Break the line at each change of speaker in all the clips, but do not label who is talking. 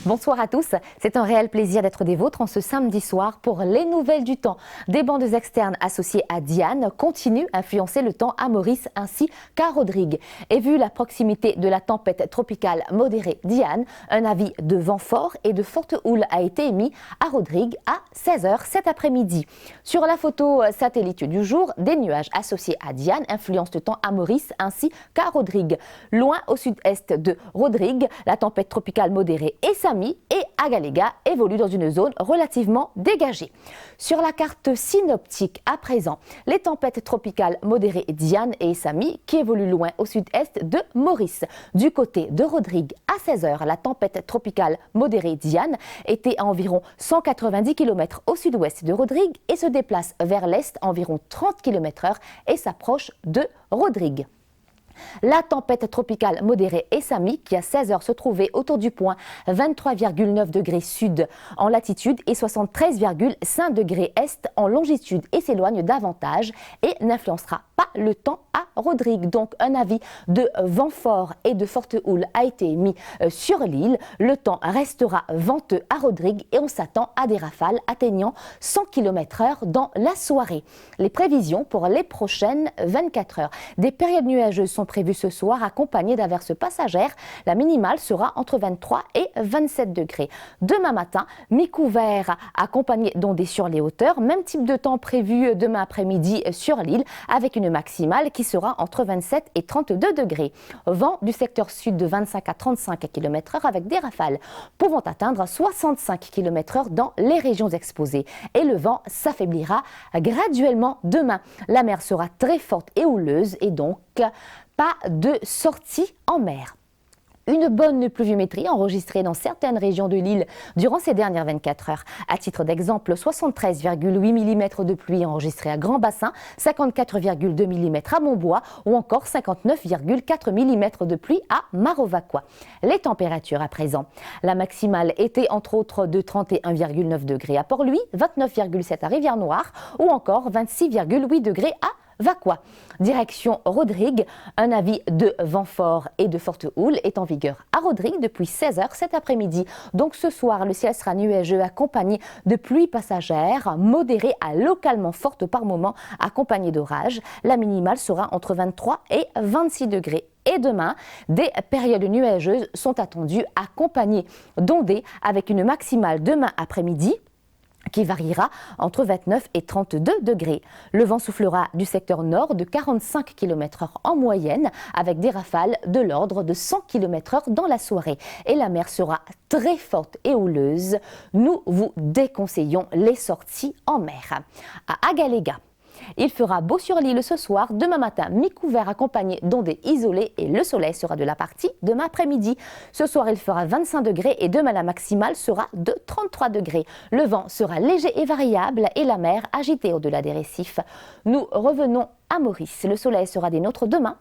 Bonsoir à tous, c'est un réel plaisir d'être des vôtres en ce samedi soir pour les nouvelles du temps. Des bandes externes associées à Diane continuent à influencer le temps à Maurice ainsi qu'à Rodrigue. Et vu la proximité de la tempête tropicale modérée Diane, un avis de vent fort et de forte houle a été émis à Rodrigue à 16h cet après-midi. Sur la photo satellite du jour, des nuages associés à Diane influencent le temps à Maurice ainsi qu'à Rodrigue. Loin au sud-est de Rodrigue, la tempête tropicale modérée Essami et Agaléga évoluent dans une zone relativement dégagée. Sur la carte synoptique à présent, les tempêtes tropicales modérées Diane et Essami qui évoluent loin au sud-est de Maurice. Du côté de Rodrigue, à 16h, la tempête tropicale modérée Diane était à environ 190 km au sud-ouest de Rodrigue et se déplace vers l'est à environ 30 km/h et s'approche de Rodrigue. La tempête tropicale modérée Essami, qui à 16h se trouvait autour du point 23,9 degrés sud en latitude et 73,5 degrés est en longitude et s'éloigne davantage et n'influencera pas le temps à Rodrigue. Donc un avis de vent fort et de forte houle a été émis sur l'île. Le temps restera venteux à Rodrigue et on s'attend à des rafales atteignant 100 km/h dans la soirée. Les prévisions pour les prochaines 24 heures. Des périodes nuageuses sont prévues ce soir accompagnées d'averses passagères. La minimale sera entre 23 et 27 degrés. Demain matin, mi-couvert accompagné d'ondées sur les hauteurs. Même type de temps prévu demain après-midi sur l'île avec une maximale qui sera entre 27 et 32 degrés. Vent du secteur sud de 25 à 35 km/h avec des rafales pouvant atteindre 65 km/h dans les régions exposées. Et le vent s'affaiblira graduellement demain. La mer sera très forte et houleuse et donc pas de sortie en mer. Une bonne pluviométrie enregistrée dans certaines régions de l'île durant ces dernières 24 heures. À titre d'exemple, 73,8 mm de pluie enregistrée à Grand Bassin, 54,2 mm à Montbois ou encore 59,4 mm de pluie à Marovacqua. Les températures à présent. La maximale était entre autres de 31,9 degrés à Port-Louis, 29,7 à Rivière-Noire ou encore 26,8 degrés à Vacqua. Direction Rodrigue, un avis de vent fort et de forte houle est en vigueur à Rodrigue depuis 16h cet après-midi. Donc ce soir, le ciel sera nuageux accompagné de pluie passagère, modérée à localement forte par moment, accompagnée d'orage. La minimale sera entre 23 et 26 degrés. Et demain, des périodes nuageuses sont attendues accompagnées d'ondées avec une maximale demain après-midi qui variera entre 29 et 32 degrés. Le vent soufflera du secteur nord de 45 km/h en moyenne avec des rafales de l'ordre de 100 km/h dans la soirée. Et la mer sera très forte et houleuse. Nous vous déconseillons les sorties en mer. À Agaléga, il fera beau sur l'île ce soir, demain matin mi-couvert accompagné d'ondées isolées et le soleil sera de la partie demain après-midi. Ce soir il fera 25 degrés et demain la maximale sera de 33 degrés. Le vent sera léger et variable et la mer agitée au-delà des récifs. Nous revenons à Maurice. Le soleil sera des nôtres demain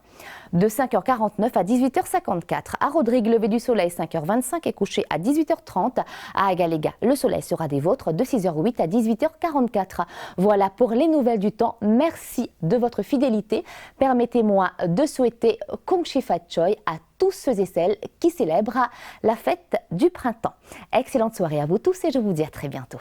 de 5h49 à 18h54. À Rodrigue, lever du soleil 5h25 et coucher à 18h30. À Agaléga, le soleil sera des vôtres de 6h08 à 18h44. Voilà pour les nouvelles du temps. Merci de votre fidélité. Permettez-moi de souhaiter Kong Chi Fat Choi à tous ceux et celles qui célèbrent la fête du printemps. Excellente soirée à vous tous et je vous dis à très bientôt.